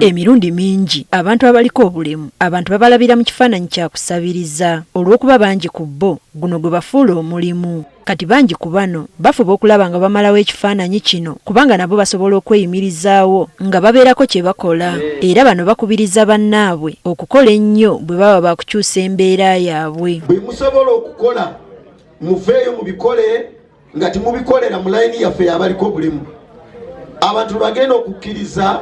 Emirundi mingi abantu abaliko obulemu abantu babalabira mu kifaananyi kya kusabiriza olw'okuba bangi ku bo guno gwe bafuula omulimu. Kati bangi ku bano bafuba okulaba nga bamalawo ekifaananyi kino kubanga nabo basobola okweyimirizaawo nga babeerako kye bakola, era bano bakubiriza bannaabwe okukola ennyo bwe baba bakukyusa embeera yaabwe. Bwe musobola okukola muveeyo mubikole nga temubikolera mu layini yaffe abaliko obulemu. Abantu bagenda okukkiriza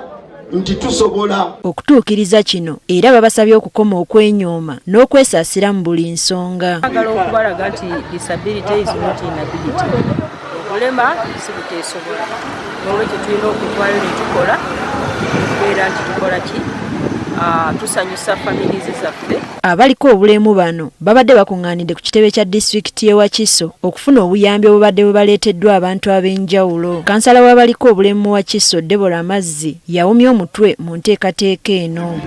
nti tusobola okutuukiriza kino era babasabye okukoma okwenyooma n'okwesaasira mu buli nsonga. Agala okubalaga nti disability is not inability. Obulema si buteesobola. N'olwekyo tulina okutwala ne tukola okubeera nti tukola ki tusanyusa families zaffe. Abaliko obulemu bano babadde bakuŋŋaanidde ku kitebe kya disitulikiti y'e Wakiso okufuna obuyambi obubadde bwe baleeteddwa abantu ab'enjawulo. Kansala w'abaliko obulemu mu Wakiso Deborah Mazzi yawumya omutwe mu nteekateeka eno.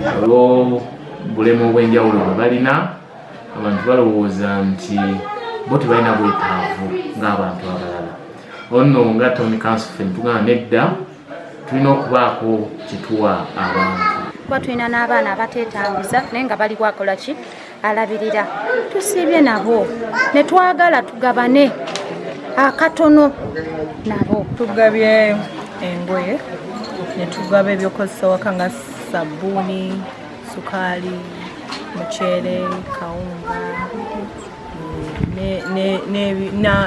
Obulemu obw'enjawulo bwe balina abantu balowooza nti bo tebalina bwetaavu ng'abantu abalala. Ono nga Tony Council ffe tugamba nedda tulina okubaako kye tuwa abantu. Kuba tulina n'abaana abateetambuza naye nga bali kwakola ki alabirira. Tusiibye nabo ne twagala tugabane akatono nabo. Tugabye engoye ne tugaba ebyokozesa waka nga sabbuuni, sukaali, muceere, kawunga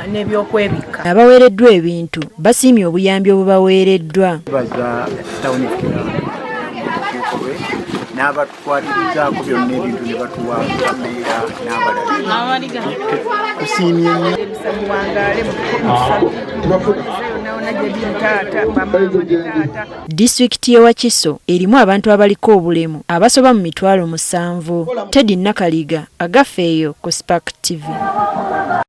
n'ebyokwebikka. Abaweereddwa ebintu basiimye obuyambi obubaweereddwa. n'abatwalirizaako byonna ebintu ne batuwa kamera n'abalala. Tusiimye nnyo. Disitulikiti y'e Wakiso erimu abantu abaliko obulemu abasoba mu 700. Teddy Nakaliga, Agafeeyo ku Spark TV.